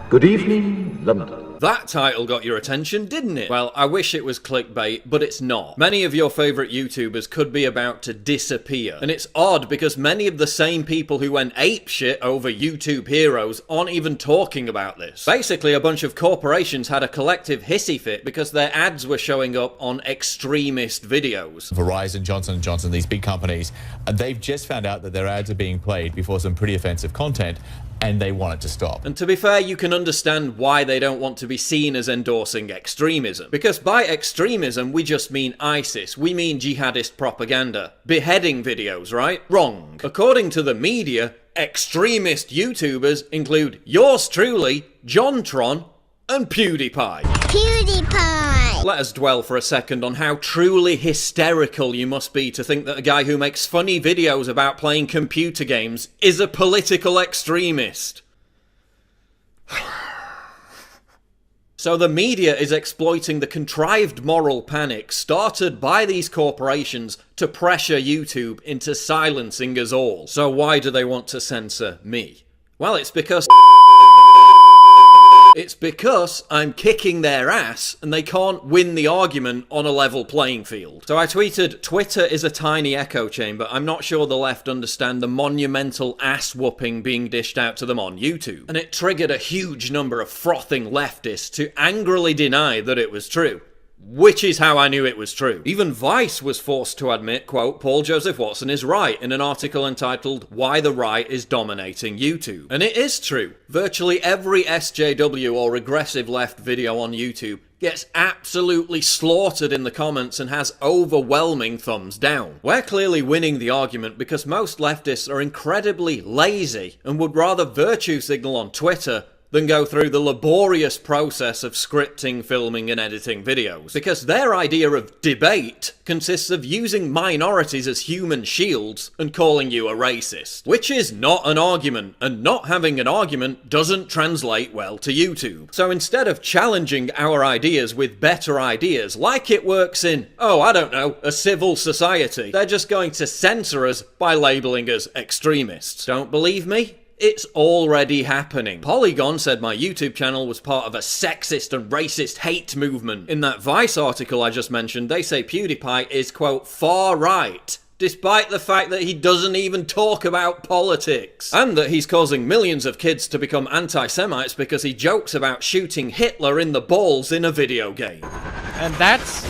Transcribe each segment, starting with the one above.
Good evening, London. That title got your attention, didn't it? Well, I wish it was clickbait, but it's not. Many of your favourite YouTubers could be about to disappear. And it's odd because many of the same people who went apeshit over YouTube heroes aren't even talking about this. Basically, a bunch of corporations had a collective hissy fit because their ads were showing up on extremist videos. Verizon, Johnson & Johnson, these big companies, they've just found out that their ads are being played before some pretty offensive content, and they want it to stop. And to be fair, you can understand why they don't want to be seen as endorsing extremism. Because by extremism, we just mean ISIS. We mean jihadist propaganda. Beheading videos, right? Wrong. According to the media, extremist YouTubers include yours truly, JonTron, and PewDiePie. Let us dwell for a second on how truly hysterical you must be to think that a guy who makes funny videos about playing computer games is a political extremist. So the media is exploiting the contrived moral panic started by these corporations to pressure YouTube into silencing us all. So why do they want to censor me? Well, it's because I'm kicking their ass and they can't win the argument on a level playing field. So I tweeted, Twitter is a tiny echo chamber. I'm not sure the left understand the monumental ass whooping being dished out to them on YouTube. And it triggered a huge number of frothing leftists to angrily deny that it was true. Which is how I knew it was true. Even Vice was forced to admit, quote, Paul Joseph Watson is right in an article entitled Why the Right is Dominating YouTube. And it is true. Virtually every SJW or regressive left video on YouTube gets absolutely slaughtered in the comments and has overwhelming thumbs down. We're clearly winning the argument because most leftists are incredibly lazy and would rather virtue signal on Twitter than go through the laborious process of scripting, filming and editing videos. Because their idea of debate consists of using minorities as human shields and calling you a racist. Which is not an argument, and not having an argument doesn't translate well to YouTube. So instead of challenging our ideas with better ideas, like it works in, oh, I don't know, a civil society, they're just going to censor us by labeling us extremists. Don't believe me? It's already happening. Polygon said my YouTube channel was part of a sexist and racist hate movement. In that Vice article I just mentioned, they say PewDiePie is, quote, far right, despite the fact that he doesn't even talk about politics. And that he's causing millions of kids to become anti-Semites because he jokes about shooting Hitler in the balls in a video game. And that's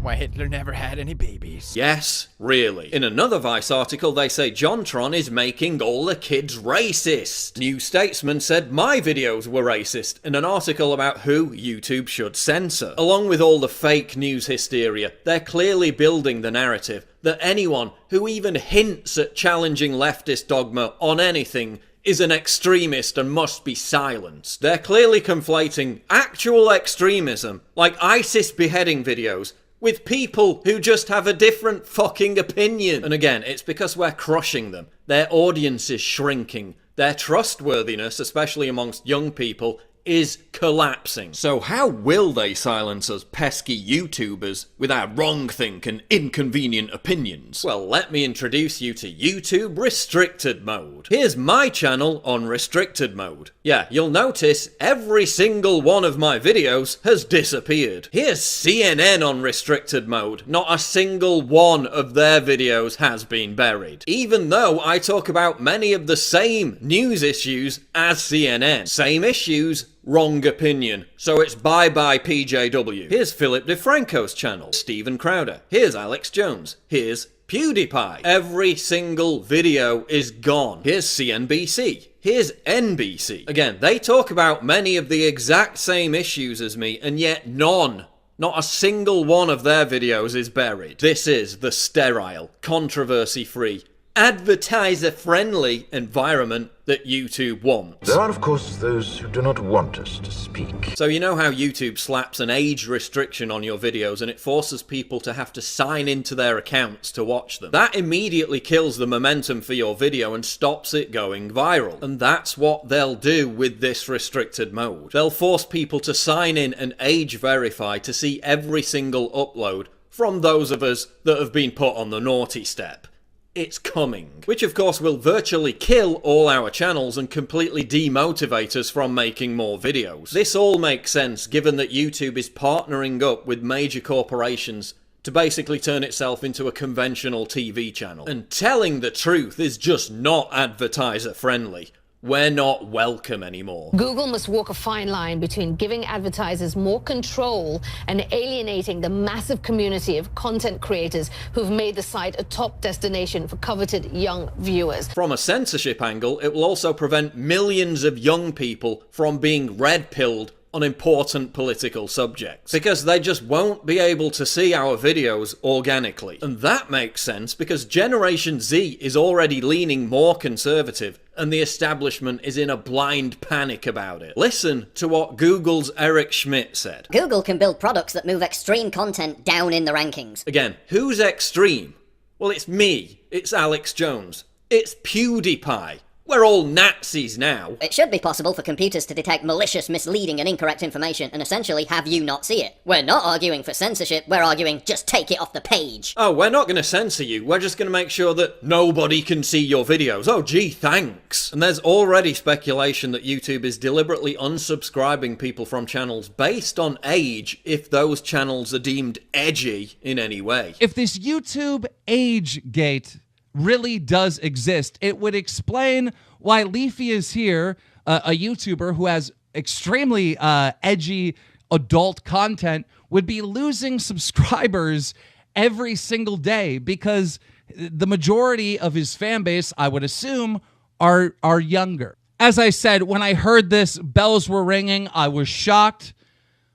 why Hitler never had any babies. Yes, really. In another Vice article, they say JonTron is making all the kids racist. New Statesman said my videos were racist in an article about who YouTube should censor. Along with all the fake news hysteria, they're clearly building the narrative that anyone who even hints at challenging leftist dogma on anything is an extremist and must be silenced. They're clearly conflating actual extremism, like ISIS beheading videos, with people who just have a different fucking opinion. And again, it's because we're crushing them. Their audience is shrinking. Their trustworthiness, especially amongst young people, is collapsing. So how will they silence us pesky YouTubers with our wrong-think and inconvenient opinions? Well, let me introduce you to YouTube Restricted Mode. Here's my channel on Restricted Mode. Yeah, you'll notice every single one of my videos has disappeared. Here's CNN on Restricted Mode. Not a single one of their videos has been buried. Even though I talk about many of the same news issues as CNN. Same issues, wrong opinion. So it's bye-bye PJW. Here's Philip DeFranco's channel. Steven Crowder. Here's Alex Jones. Here's PewDiePie. Every single video is gone. Here's CNBC. Here's NBC. Again, they talk about many of the exact same issues as me, and yet not a single one of their videos is buried. This is the sterile, controversy-free, advertiser-friendly environment that YouTube wants. There are, of course, those who do not want us to speak. So you know how YouTube slaps an age restriction on your videos and it forces people to have to sign into their accounts to watch them? That immediately kills the momentum for your video and stops it going viral. And that's what they'll do with this restricted mode. They'll force people to sign in and age verify to see every single upload from those of us that have been put on the naughty step. It's coming. Which of course will virtually kill all our channels and completely demotivate us from making more videos. This all makes sense given that YouTube is partnering up with major corporations to basically turn itself into a conventional TV channel. And telling the truth is just not advertiser friendly. We're not welcome anymore. Google must walk a fine line between giving advertisers more control and alienating the massive community of content creators who've made the site a top destination for coveted young viewers. From a censorship angle, it will also prevent millions of young people from being red-pilled on important political subjects, because they just won't be able to see our videos organically. And that makes sense because Generation Z is already leaning more conservative and the establishment is in a blind panic about it. Listen to what Google's Eric Schmidt said. Google can build products that move extreme content down in the rankings. Again, who's extreme? Well, it's me. It's Alex Jones. It's PewDiePie. We're all Nazis now. It should be possible for computers to detect malicious, misleading and incorrect information and essentially have you not see it. We're not arguing for censorship, we're arguing just take it off the page. Oh, we're not going to censor you, we're just going to make sure that nobody can see your videos. Oh gee, thanks. And there's already speculation that YouTube is deliberately unsubscribing people from channels based on age if those channels are deemed edgy in any way. If this YouTube age gate really does exist, it would explain why Leafy is here, a YouTuber who has extremely edgy adult content, would be losing subscribers every single day because the majority of his fan base, I would assume, are younger. As I said, when I heard this, bells were ringing. I was shocked,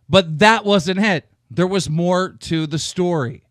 but that wasn't it. There was more to the story.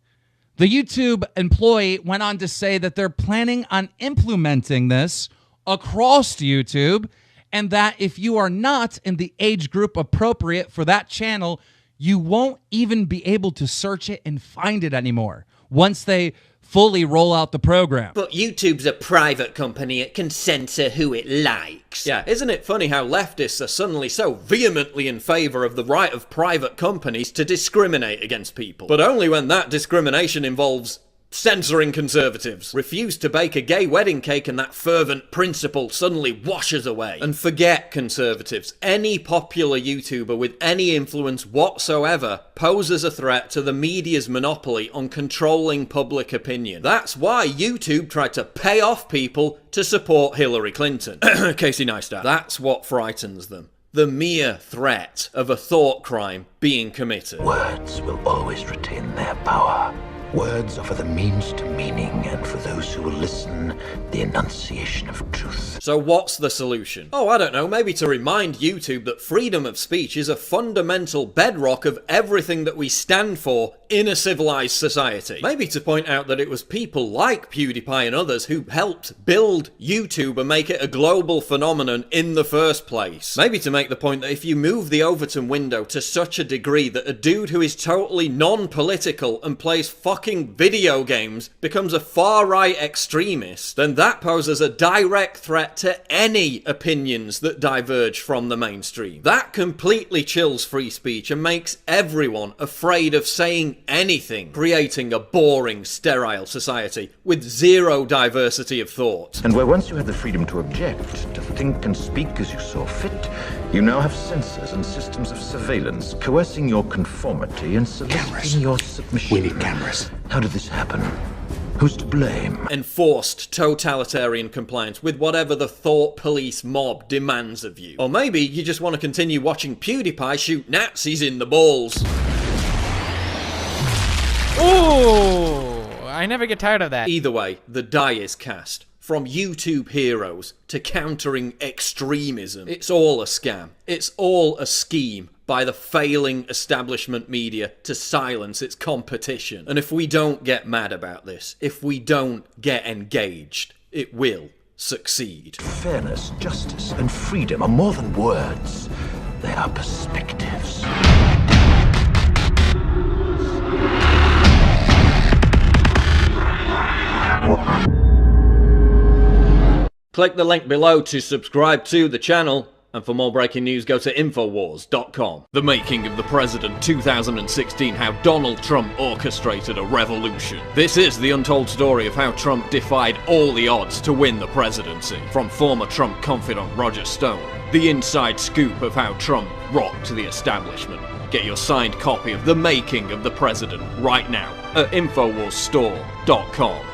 The YouTube employee went on to say that they're planning on implementing this across YouTube, and that if you are not in the age group appropriate for that channel, you won't even be able to search it and find it anymore once they fully roll out the program. But YouTube's a private company, it can censor who it likes. Yeah, isn't it funny how leftists are suddenly so vehemently in favour of the right of private companies to discriminate against people? But only when that discrimination involves censoring conservatives. Refuse to bake a gay wedding cake and that fervent principle suddenly washes away. And forget conservatives. Any popular YouTuber with any influence whatsoever poses a threat to the media's monopoly on controlling public opinion. That's why YouTube tried to pay off people to support Hillary Clinton. Casey Neistat. That's what frightens them. The mere threat of a thought crime being committed. Words will always retain their power. Words are for the means to meaning, and for those who will listen, the enunciation of truth. So what's the solution? Oh, I don't know, maybe to remind YouTube that freedom of speech is a fundamental bedrock of everything that we stand for in a civilized society. Maybe to point out that it was people like PewDiePie and others who helped build YouTube and make it a global phenomenon in the first place. Maybe to make the point that if you move the Overton window to such a degree that a dude who is totally non-political and plays fucking video games becomes a far-right extremist, then that poses a direct threat to any opinions that diverge from the mainstream. That completely chills free speech and makes everyone afraid of saying anything, creating a boring, sterile society with zero diversity of thought. And where once you had the freedom to object, to think and speak as you saw fit, you now have censors and systems of surveillance coercing your conformity and soliciting your submission. We need cameras. How did this happen? Who's to blame? Enforced totalitarian compliance with whatever the thought police mob demands of you. Or maybe you just want to continue watching PewDiePie shoot Nazis in the balls. Ooh, I never get tired of that. Either way, the die is cast. From YouTube heroes to countering extremism, it's all a scam. It's all a scheme by the failing establishment media to silence its competition. And if we don't get mad about this, if we don't get engaged, it will succeed. Fairness, justice, and freedom are more than words. They are perspectives. Click the link below to subscribe to the channel. And for more breaking news, go to Infowars.com. The Making of the President 2016, how Donald Trump orchestrated a revolution. This is the untold story of how Trump defied all the odds to win the presidency. From former Trump confidant Roger Stone, the inside scoop of how Trump rocked the establishment. Get your signed copy of The Making of the President right now at InfoWarsStore.com.